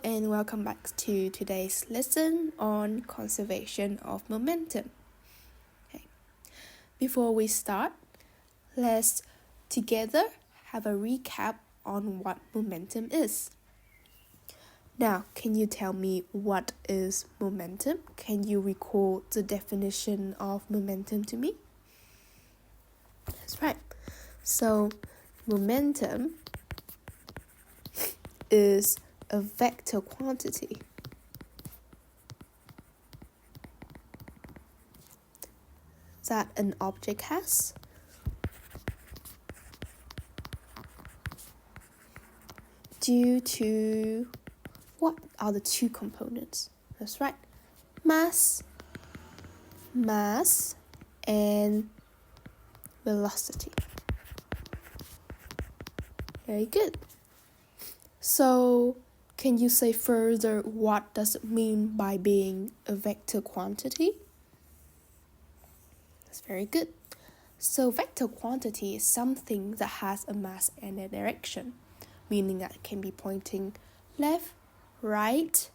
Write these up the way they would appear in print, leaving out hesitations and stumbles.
and welcome back to today's lesson on conservation of momentum. Okay. Before we start, let's together have a recap on what momentum is. Now, can you tell me what is momentum? Can you recall the definition of momentum to me? That's right. So, momentum is a vector quantity that an object has due to what are the two components? That's right, mass and velocity. Very good. So can you say further what does it mean by being a vector quantity? That's very good. So vector quantity is something that has a mass and a direction, meaning that it can be pointing left, right,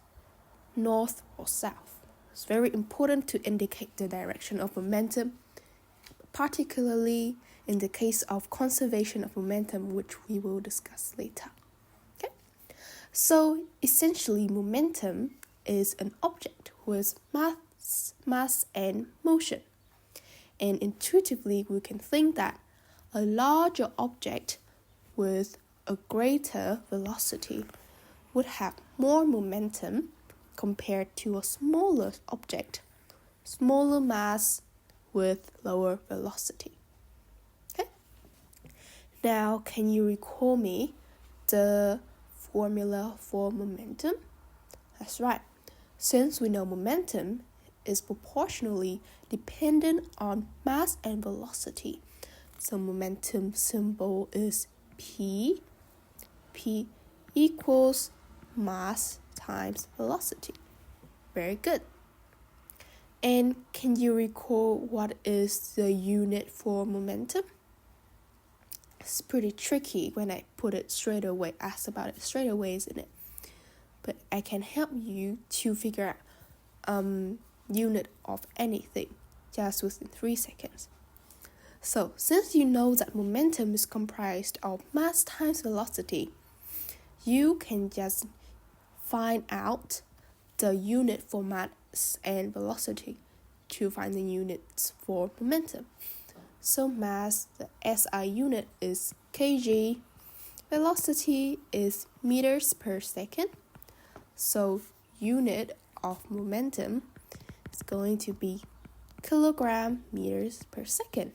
north, or south. It's very important to indicate the direction of momentum, particularly in the case of conservation of momentum, which we will discuss later. Okay? So essentially, momentum is an object with mass and motion. And intuitively, we can think that a larger object with a greater velocity would have more momentum compared to a smaller object, smaller mass with lower velocity. Okay? Now, can you recall me the formula for momentum? That's right. Since we know momentum is proportionally dependent on mass and velocity, so momentum symbol is P. P equals mass times velocity. Very good. And can you recall what is the unit for momentum? It's pretty tricky when I put it straight away, ask about it straight away, isn't it? But I can help you to figure out unit of anything just within 3 seconds. So since you know that momentum is comprised of mass times velocity, you can just find out the unit for mass and velocity to find the units for momentum. So mass, the SI unit is kg, velocity is meters per second. So unit of momentum is going to be kilogram meters per second.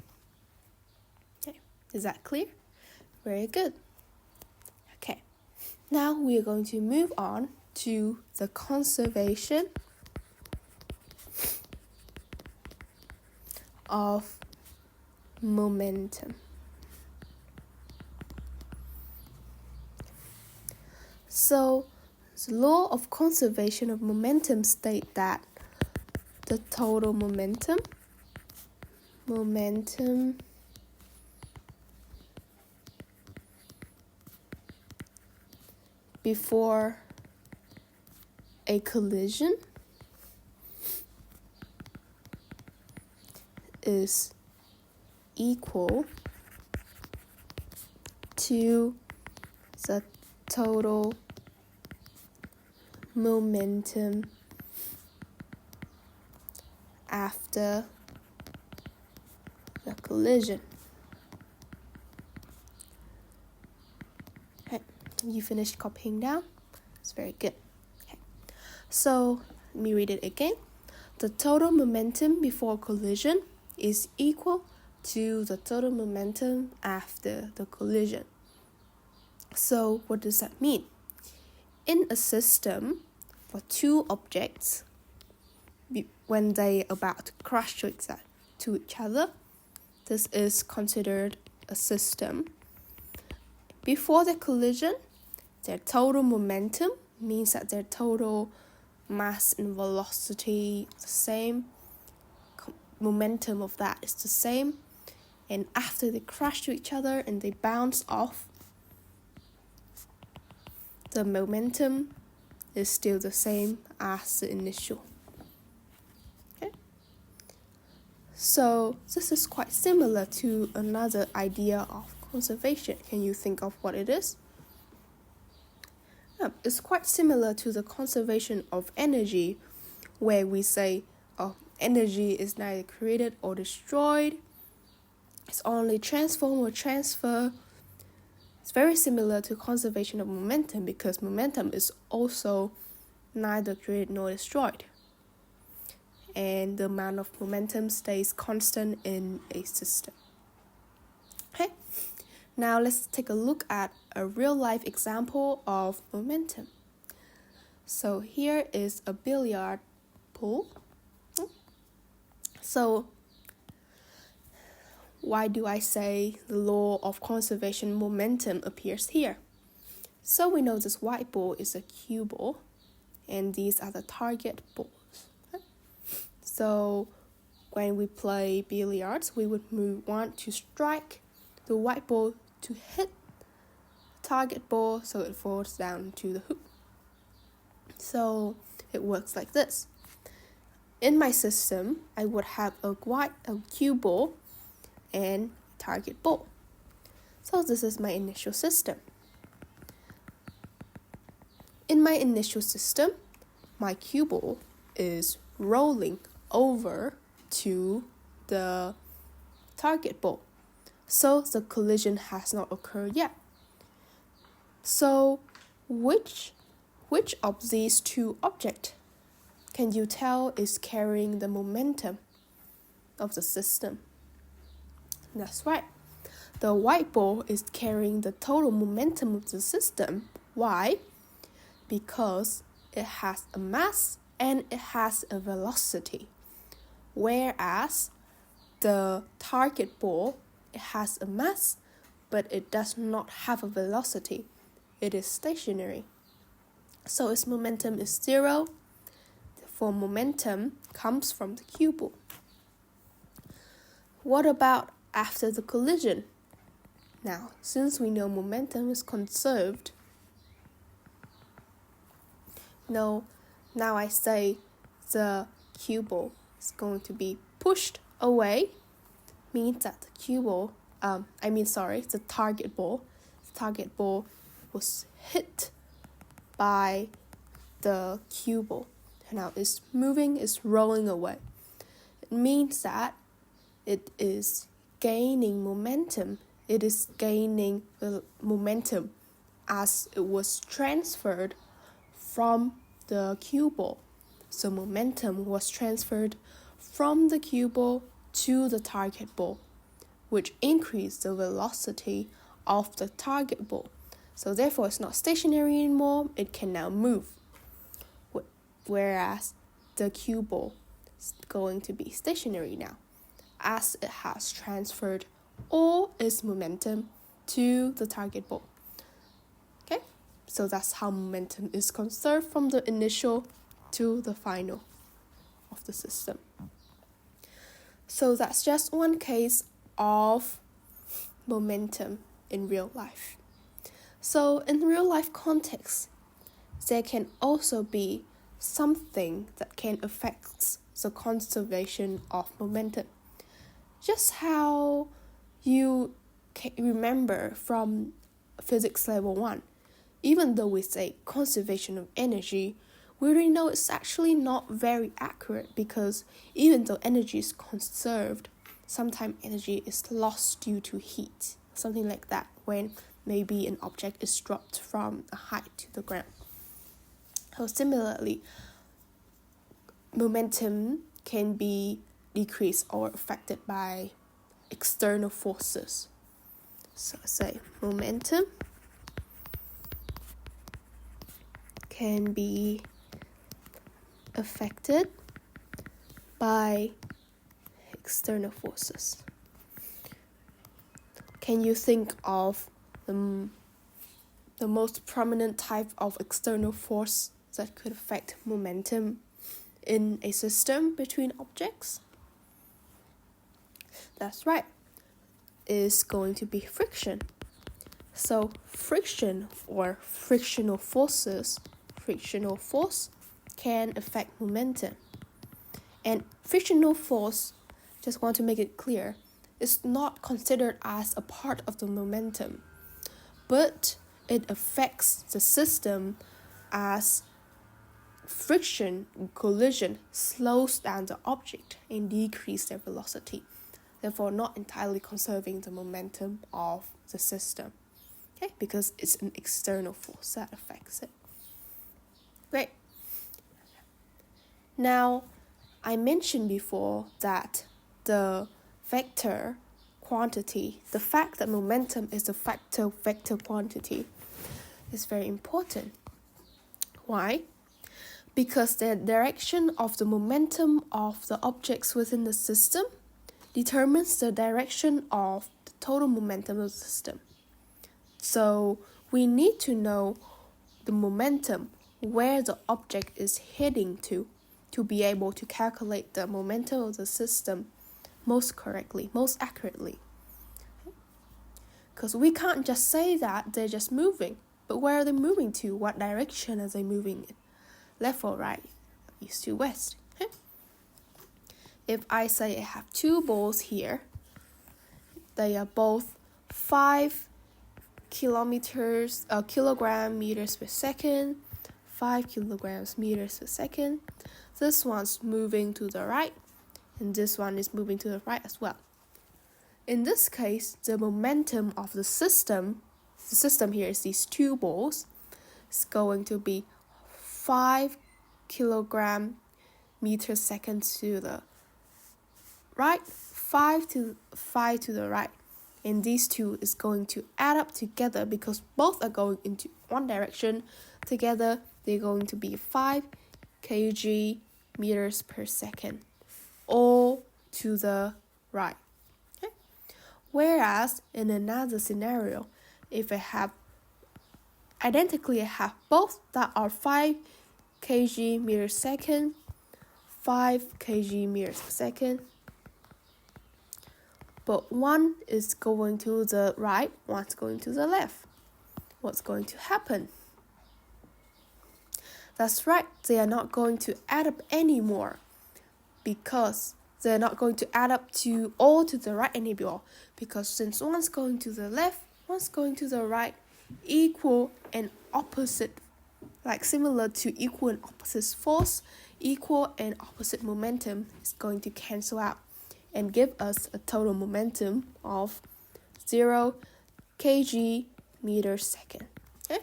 Okay, is that clear? Very good. Okay, now we are going to move on to the conservation of momentum. So, the law of conservation of momentum states that the total momentum before a collision is equal to the total momentum after the collision. Okay, you finished copying down? It's very good. Okay. So let me read it again. The total momentum before collision is equal to the total momentum after the collision. So what does that mean? In a system, for two objects, when they are about to crash to each other, this is considered a system. Before the collision, their total momentum means that their total mass and velocity is the same. Momentum of that is the same. And after they crash to each other and they bounce off, the momentum is still the same as the initial. Okay? So this is quite similar to another idea of conservation. Can you think of what it is? It's quite similar to the conservation of energy, where we say energy is neither created or destroyed. It's only transformed or transfer. It's very similar to conservation of momentum, because momentum is also neither created nor destroyed. And the amount of momentum stays constant in a system. Okay, now let's take a look at a real-life example of momentum. So here is a billiard pool. So why do I say the law of conservation momentum appears here? So we know this white ball is a cue ball, and these are the target balls. So when we play billiards, we would want to strike the white ball to hit the target ball so it falls down to the hoop. So it works like this. In my system, I would have a cue ball and target ball. So this is my initial system. In my initial system, my cue ball is rolling over to the target ball. So the collision has not occurred yet. So which of these two objects can you tell is carrying the momentum of the system? That's right. The white ball is carrying the total momentum of the system. Why? Because it has a mass and it has a velocity. Whereas the target ball, it has a mass, but it does not have a velocity. It is stationary. So its momentum is 0. Therefore, momentum comes from the cue ball. What about after the collision? Now, since we know momentum is conserved, now I say the cue ball is going to be pushed away, means that the target ball was hit by the cue ball. Now it's moving, it's rolling away. It means that it is gaining momentum. It is gaining momentum as it was transferred from the cue ball. So momentum was transferred from the cue ball to the target ball, which increased the velocity of the target ball. So therefore, it's not stationary anymore. It can now move. Whereas the cue ball is going to be stationary now, as it has transferred all its momentum to the target ball. Okay, so that's how momentum is conserved from the initial to the final of the system. So that's just one case of momentum in real life. So in real life context, there can also be something that can affect the conservation of momentum. Just how you can remember from physics level 1, even though we say conservation of energy, we already know it's actually not very accurate, because even though energy is conserved, sometimes energy is lost due to heat, something like that, when maybe an object is dropped from a height to the ground. So similarly, momentum can be decreased or affected by external forces. So say momentum can be affected by external forces. Can you think of the most prominent type of external force that could affect momentum in a system between objects? That's right. Is going to be friction. So friction or frictional forces frictional force can affect momentum. And frictional force, just want to make it clear, is not considered as a part of the momentum, but it affects the system as friction, collision slows down the object and decreases their velocity, therefore not entirely conserving the momentum of the system. Okay, because it's an external force that affects it. Great. Now, I mentioned before that the vector quantity, the fact that momentum is a vector quantity, is very important. Why? Because the direction of the momentum of the objects within the system determines the direction of the total momentum of the system. So we need to know the momentum, where the object is heading to be able to calculate the momentum of the system most correctly, most accurately. Because we can't just say that they're just moving, but where are they moving to? What direction are they moving in? Left or right? East to west. Okay? If I say I have two balls here, they are both 5 kilogram meters per second, 5 kilograms meters per second. This one's moving to the right, and this one is moving to the right as well. In this case, the momentum of the system here is these two balls, is going to be 5 kilogram meters second to the right, 5 to the right. And these two is going to add up together because both are going into one direction. Together, they're going to be 5 kg meters per second, all to the right. Okay? Whereas in another scenario, if I have both that are 5 kg meters per second, 5 kg meters per second, but one is going to the right, one's going to the left. What's going to happen? That's right, they are not going to add up anymore because they're not going to add up to all to the right anymore, because since one's going to the left, one's going to the right, equal and opposite, like similar to equal and opposite force, equal and opposite momentum is going to cancel out and give us a total momentum of 0 kg meters second. Okay?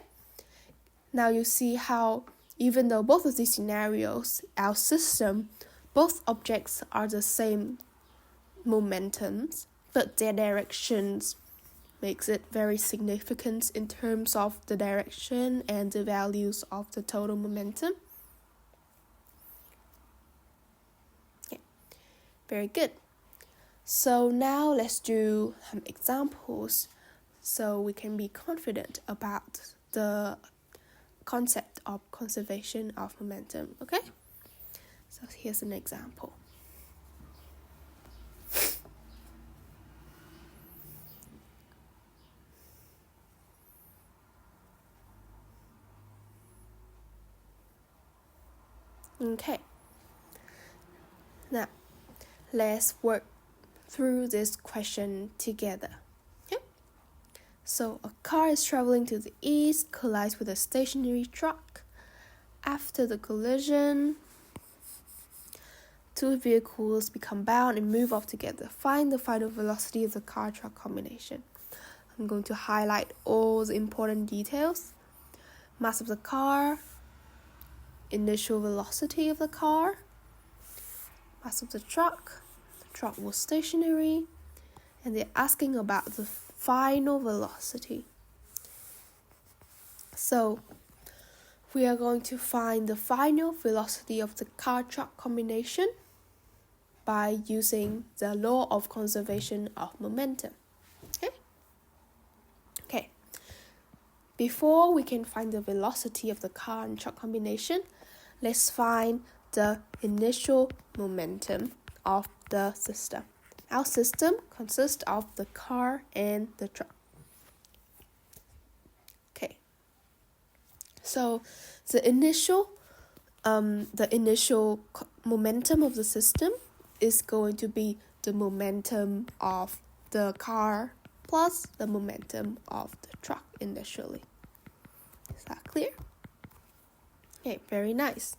Now you see how even though both of these scenarios, our system, both objects are the same momentums, but their directions makes it very significant in terms of the direction and the values of the total momentum. Okay. Very good. So now let's do some examples so we can be confident about the concept of conservation of momentum, okay? So here's an example. Okay. Now, let's work through this question together. Okay? So, a car is traveling to the east, collides with a stationary truck. After the collision, two vehicles become bound and move off together. Find the final velocity of the car-truck combination. I'm going to highlight all the important details. Mass of the car, initial velocity of the car, mass of the truck was stationary, and they're asking about the final velocity. So we are going to find the final velocity of the car-truck combination by using the law of conservation of momentum. Okay. Before we can find the velocity of the car and truck combination, let's find the initial momentum of the system. Our system consists of the car and the truck. Okay. So the initial momentum of the system is going to be the momentum of the car plus the momentum of the truck initially. Is that clear? Okay, very nice.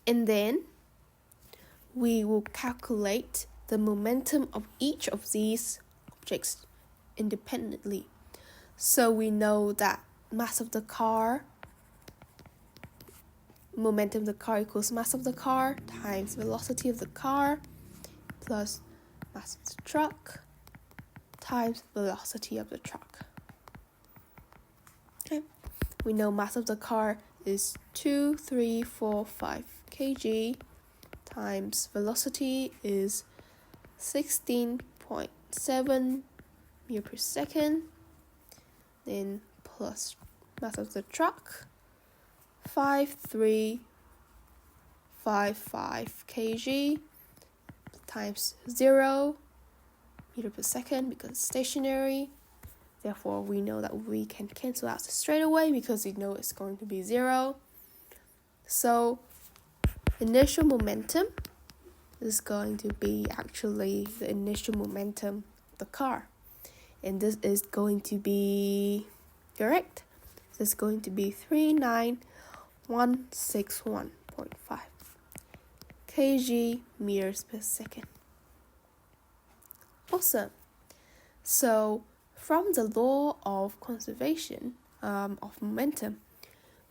And then we will calculate the momentum of each of these objects independently. So we know that mass of the car, momentum of the car equals mass of the car times velocity of the car plus mass of the truck times velocity of the truck. Okay, we know mass of the car is 2,345 kg times velocity is 16.7 meters per second, then plus mass of the truck 5,355 kg times 0 meters per second because it's stationary. Therefore, we know that we can cancel out straight away because we know it's going to be 0. So, initial momentum is going to be actually the initial momentum of the car. And this is going to be correct. This is going to be 39161.5 kg meters per second. Awesome. So, from the law of conservation of momentum,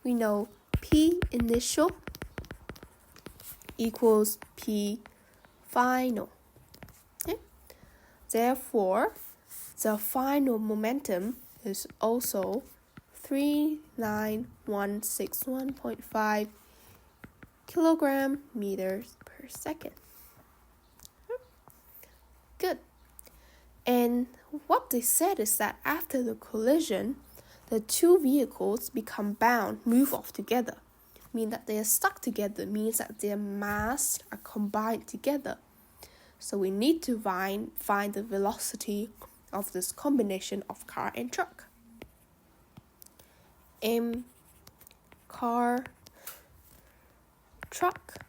we know P initial equals P final. Okay? Therefore, the final momentum is also 39161.5 kilogram meters per second. Good. And what they said is that after the collision, the two vehicles become bound, move off together. Mean that they are stuck together, means that their mass are combined together. So we need to find the velocity of this combination of car and truck. M car truck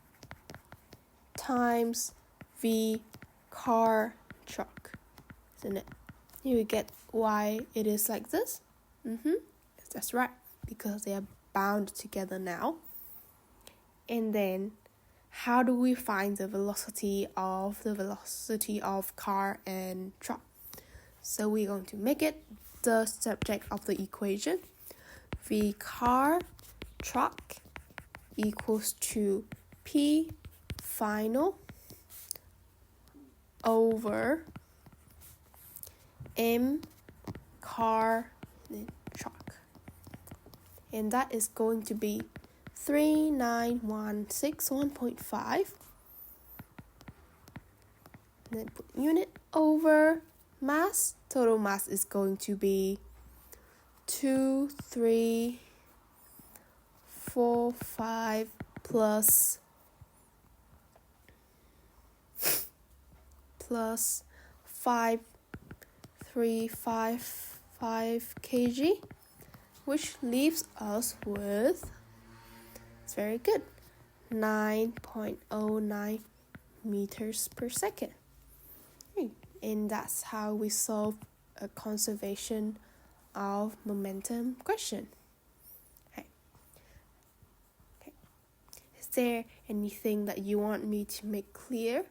times V car truck, isn't it? You get why it is like this? That's right, because they are bound together now. And then how do we find the velocity of car and truck? So we're going to make it the subject of the equation. V car truck equals to P final over M car truck. And that is going to be 39161.5. Then put unit over mass. Total mass is going to be 2,345 plus 5,355 kg, which leaves us with, it's very good, 9.09 meters per second. And that's how we solve a conservation of momentum question. Okay. Is there anything that you want me to make clear